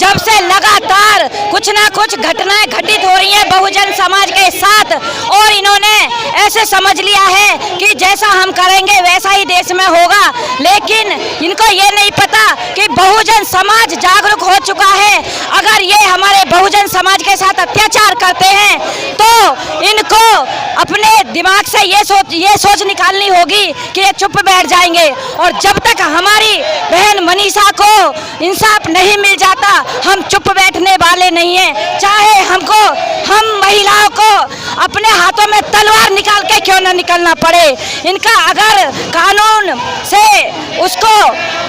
जब से लगातार कुछ ना कुछ घटनाएं घटित हो रही हैं बहुजन समाज के साथ, और इन्होंने ऐसे समझ लिया है कि जैसा हम करेंगे वैसा ही देश में होगा। लेकिन इनको ये नहीं पता कि बहुजन समाज जागरूक हो चुका है। अगर ये हमारे बहुजन समाज के साथ अत्याचार करते हैं तो इनको अपने दिमाग से ये सोच निकालनी होगी कि ये चुप बैठ जाएंगे। और जब तक हमारी बहन मनीषा को इंसाफ नहीं मिल जाता हम चुप बैठने वाले नहीं हैं। चाहे हम महिलाओं को अपने हाथों में तलवार निकाल के क्यों न निकलना पड़े। इनका अगर कानून से उसको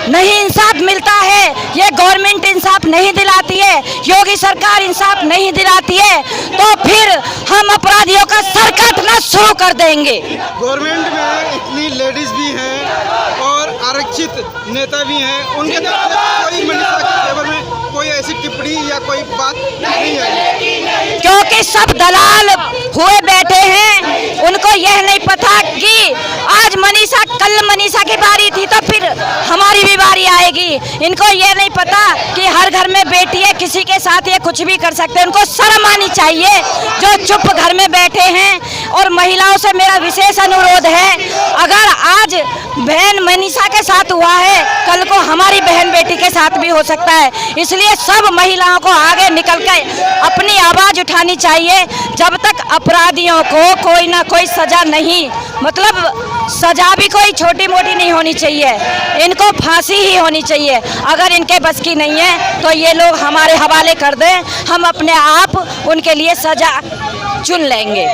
नहीं इंसाफ मिलता है, ये गवर्नमेंट इंसाफ नहीं दिलाती है, योगी सरकार इंसाफ नहीं दिलाती है, तो फिर हम अपराधियों का सर काटना शुरू कर देंगे। गवर्नमेंट में इतनी लेडीज भी हैं और आरक्षित नेता भी हैं, उनके तरफ से कोई मनीषा के फेवर में कोई ऐसी टिप्पणी या कोई बात नहीं आई, क्योंकि सब दलाल हुए बैठे हैं। उनको यह नहीं पता कि आज मनीषा, कल मनीषा की बारी थी तो फिर हमारी भी बारी आएगी। इनको यह नहीं पता कि हर घर में बेटी है, किसी के साथ ये कुछ भी कर सकते हैं। उनको शर्म आनी चाहिए जो चुप घर में बैठे हैं। और महिलाओं से मेरा विशेष अनुरोध है, अगर आज बहन मनीषा के साथ हुआ है कल को हमारी बहन बेटी के साथ भी हो सकता है। इसलिए सब महिलाओं को आगे निकल कर अपनी आवाज उठानी चाहिए। जब तक अपराधियों को कोई ना कोई सजा नहीं, मतलब सजा भी कोई छोटी मोटी नहीं होनी चाहिए, इनको फांसी ही होनी चाहिए। अगर इनके बस की नहीं है तो ये लोग हमारे हवाले कर दें, हम अपने आप उनके लिए सजा चुन लेंगे।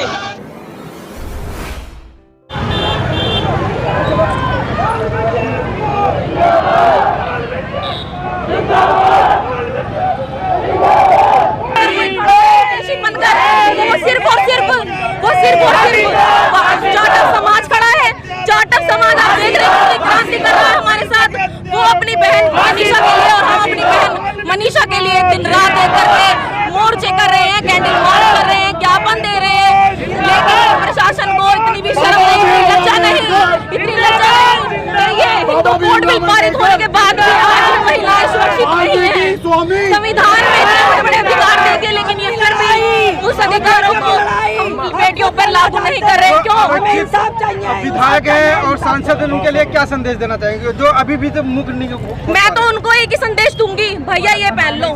जाटव समाज खड़ा है, जाटव समाज आप देख रहे हैं क्रांति कर रहा है हमारे साथ। वो अपनी बहन मनीषा के लिए और हम अपनी बहन मनीषा के लिए दिन रात एक करके मोर्चे कर रहे हैं, कैंडल मार्च कर रहे हैं, ज्ञापन दे रहे हैं। लेकिन प्रशासन को इतनी भी शर्म नहीं, लज्जा नहीं, इतनी लज्जा नहीं कि ये हिंदू कोड बिल पारित होने के बाद भी आज महिलाएं सुरक्षित नहीं है। संविधान में इतने बड़े अधिकार दे दिए लेकिन ये फिर भी उस अधिकारों को बेटियों पर लागू नहीं कर रहे। क्यों? विधायक है और सांसद है, उनके लिए क्या संदेश देना चाहेंगे जो अभी भी तो मुख नहीं? मैं तो उनको एक ही संदेश दूंगी, भैया ये पहन लो,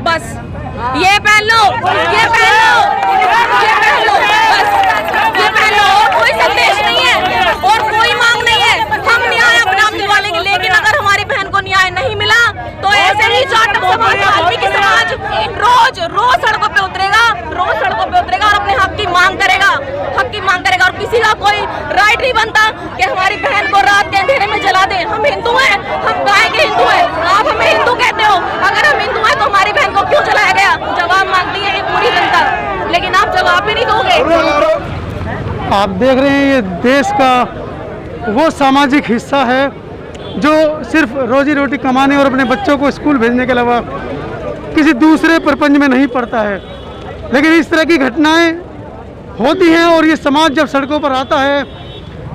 बस ये पहन लो, ये पहन लो, ये पहन लो, बस ये पहन लो। और कोई संदेश नहीं है और कोई मांग नहीं है। हम न्याय अपने आप दिलवालेंगे, लेकिन अगर हमारी बहन को न्याय नहीं मिला तो ऐसे ही जाटव समाज, वाल्मीकि समाज रोज सड़कों पे उतरेगा, और अपने हक की मांग करेगा, और किसी का कोई राइट नहीं बनता कि हमारी बहन को रात के अंधेरे में जला दें। हम हिंदू हैं, हम काहे के हिंदू हैं? आप हमें हिंदू कहते हो, अगर हम हिंदू हैं तो हमारी बहन को क्यों जलाया गया? जवाब मांगती है पूरी जनता, लेकिन आप जवाब भी नहीं दोगे। आप देख रहे हैं ये देश का वो सामाजिक हिस्सा है जो सिर्फ रोजी रोटी कमाने और अपने बच्चों को स्कूल भेजने के अलावा किसी दूसरे प्रपंच में नहीं पड़ता है। लेकिन इस तरह की घटनाएं होती हैं और ये समाज जब सड़कों पर आता है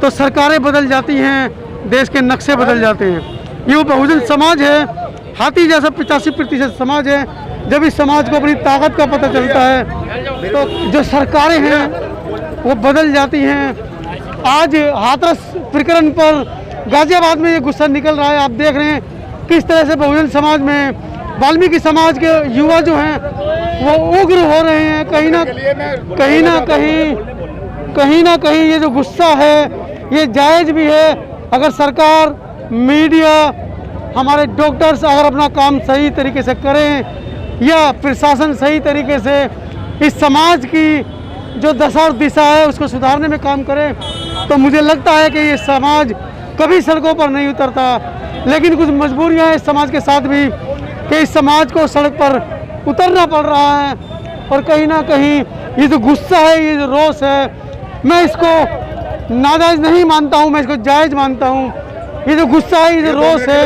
तो सरकारें बदल जाती हैं, देश के नक्शे बदल जाते हैं। ये वो बहुजन समाज है, हाथी जैसा 85% समाज है। जब इस समाज को अपनी ताकत का पता चलता है तो जो सरकारें हैं वो बदल जाती हैं। आज हाथरस प्रकरण पर गाजियाबाद में ये गुस्सा निकल रहा है। आप देख रहे हैं किस तरह से बहुजन समाज में वाल्मीकि समाज के युवा जो हैं वो उग्र हो रहे हैं। कहीं ना कहीं ये जो गुस्सा है ये जायज़ भी है। अगर सरकार, मीडिया, हमारे डॉक्टर्स अगर अपना काम सही तरीके से करें या प्रशासन सही तरीके से इस समाज की जो दशा और दिशा है उसको सुधारने में काम करे तो मुझे लगता है कि ये समाज कभी सड़कों पर नहीं उतरता। लेकिन कुछ मजबूरियां हैं इस समाज के साथ भी कि इस समाज को सड़क पर उतरना पड़ रहा है। और कहीं ना कहीं ये जो गुस्सा है, ये जो रोष है, मैं इसको नाजायज नहीं मानता हूँ, मैं इसको जायज़ मानता हूँ। ये जो गुस्सा है, ये जो रोष है,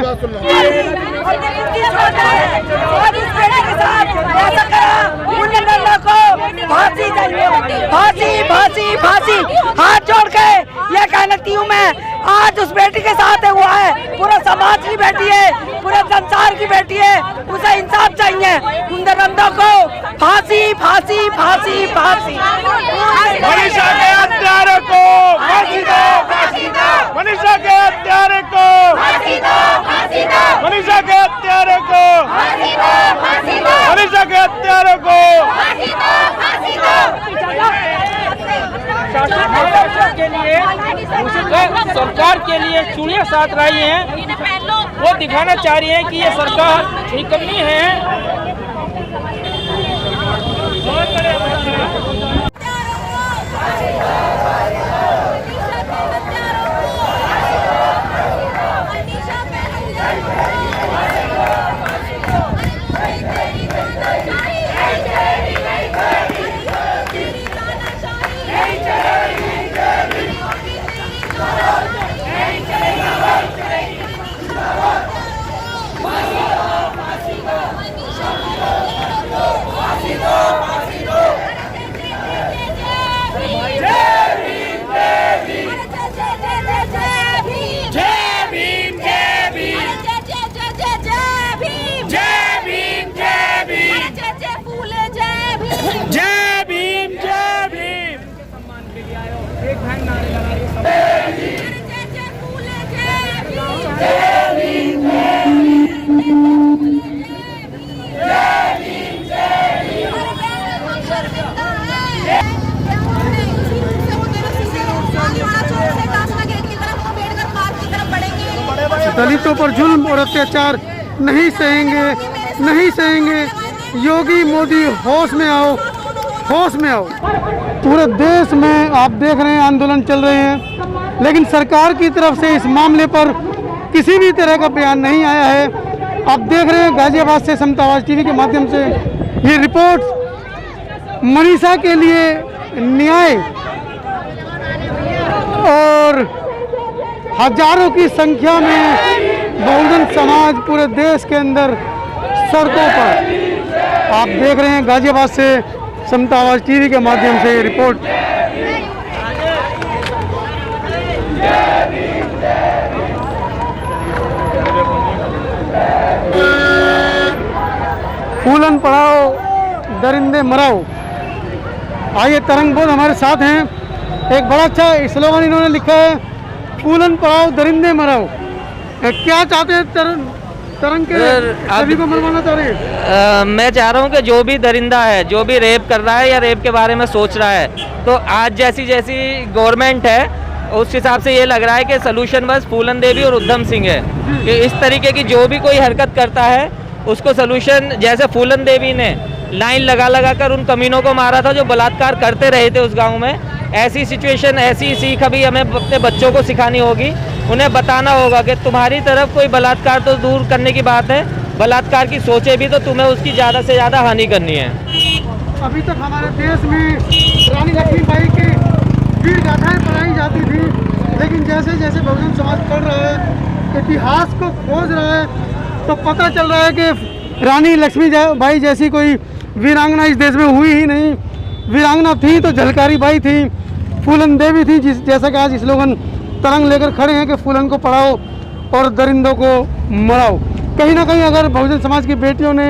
फांसी हाथ जोड़ के ये कहती हूँ मैं, आज उस बेटी के साथ हुआ है, पूरा समाज की बेटी है, पूरे संसार की बेटी है, उसे इंसाफ चाहिए। हैं उन दरिंदों को फांसी फांसी फांसी फांसी। मनीषा के हत्यारे को फांसी दो, फांसी दो। मनीषा के हत्यारे को फांसी दो, फांसी दो। मनीषा के हत्यारे को फांसी दो, फांसी दो। मनीषा के हत्यारे को फांसी दो, फांसी दो। सरकार के लिए चूड़ियां साथ रही हैं, वो दिखाना चाह रही है कि ये सरकार ठीक करनी है। दलितों पर जुल्म और अत्याचार नहीं सहेंगे, नहीं सहेंगे। योगी मोदी होश में आओ, होश में आओ। पूरे देश में आप देख रहे हैं आंदोलन चल रहे हैं, लेकिन सरकार की तरफ से इस मामले पर किसी भी तरह का बयान नहीं आया है। आप देख रहे हैं गाजियाबाद से समता आवाज टीवी के माध्यम से ये रिपोर्ट मनीषा के लिए न्याय और हजारों की संख्या में बहुजन समाज पूरे देश के अंदर सड़कों पर। आप देख रहे हैं गाजियाबाद से समता आवाज टीवी के माध्यम से रिपोर्ट। फूलन पढ़ाओ दरिंदे मराओ। आइए तरंगबोध हमारे साथ हैं। एक बड़ा अच्छा स्लोगन इन्होंने लिखा है, फूलन पढ़ाओ दरिंदे मराओ। क्या चाहते हैं तरंग के सभी को मरवाना चाह रहे हैं? मैं चाह रहा हूँ कि जो भी दरिंदा है, जो भी रेप कर रहा है या रेप के बारे में सोच रहा है, तो आज जैसी जैसी गवर्नमेंट है उस हिसाब से ये लग रहा है कि सलूशन बस फूलन देवी और उद्धम सिंह है। कि इस तरीके की जो भी कोई हरकत करता है उसको सलूशन, जैसे फूलन देवी ने लाइन लगा लगा कर उन कमीनों को मारा था जो बलात्कार करते रहे थे उस गाँव में, ऐसी सिचुएशन, ऐसी सीख अभी हमें अपने बच्चों को सिखानी होगी। उन्हें बताना होगा कि तुम्हारी तरफ कोई बलात्कार तो दूर करने की बात है, बलात्कार की सोचे भी तो तुम्हें उसकी ज़्यादा से ज़्यादा हानि करनी है। अभी तक हमारे देश में रानी लक्ष्मीबाई की वीर गाथाएं पढ़ाई जाती थी, लेकिन जैसे जैसे बहुजन समाज पढ़ रहा है, इतिहास को खोज रहा है, तो पता चल रहा है कि रानी लक्ष्मीबाई जैसी कोई वीरांगना इस देश में हुई ही नहीं। वीरांगना थी तो झलकारी बाई थी, फूलन देवी थी, जैसा कि आज स्लोगन तरंग लेकर खड़े हैं कि फूलन को पढ़ाओ और दरिंदों को मराओ। कहीं ना कहीं अगर बहुजन समाज की बेटियों ने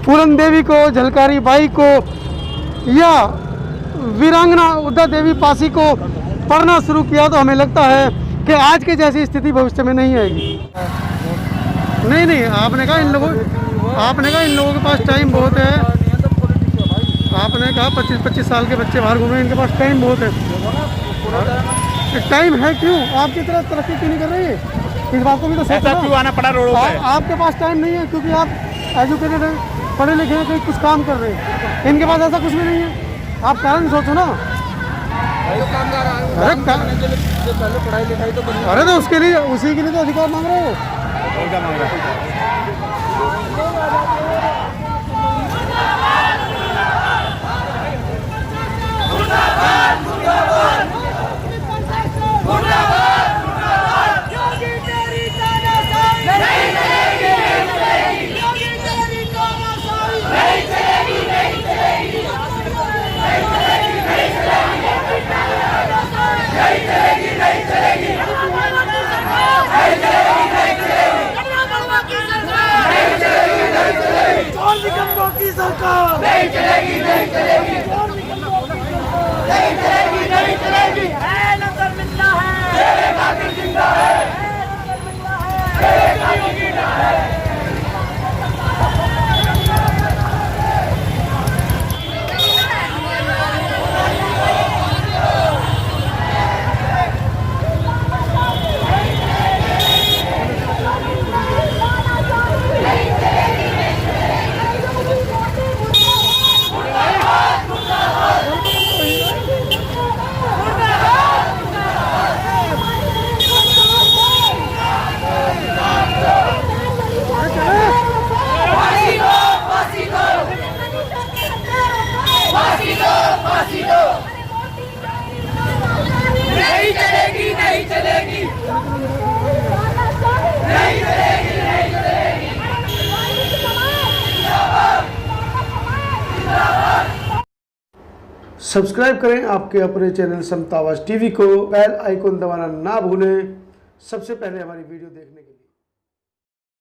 फूलन देवी को, झलकारी बाई को या वीरांगना उद्दा देवी पासी को पढ़ना शुरू किया तो हमें लगता है कि आज के जैसी स्थिति भविष्य में नहीं आएगी। नहीं, आपने कहा इन लोगों के पास टाइम बहुत है। आपने कहा 25-25 साल के बच्चे बाहर घूमे, इनके पास टाइम बहुत है। टाइम है क्यों? आपकी तरह तरक्की क्यों नहीं कर रही है? इस बात को भी तो सोचो। क्यों आना पड़ा रोडों पे? आपके पास टाइम नहीं है क्योंकि आप एजुकेटेड हैं, पढ़े लिखे हैं, कुछ काम कर रहे हैं। इनके पास ऐसा कुछ भी नहीं है। आप कारण सोचो ना। अरे तो उसके लिए, उसी के लिए तो अधिकार मांग रहे हो। सरकार नहीं चलेगी, नहीं चलेगी, नहीं चलेगी, नहीं चलेगी। है नजर मिलता है, मेरे कातिल जिंदा है, मेरे कातिल जिंदा है। नहीं चलेगी, नहीं चलेगी, नहीं चलेगी, नहीं चलेगी। सब्सक्राइब करें आपके अपने चैनल समता आवाज़ टीवी को, बेल आइकन दबाना ना भूलें सबसे पहले हमारी वीडियो देखने के लिए।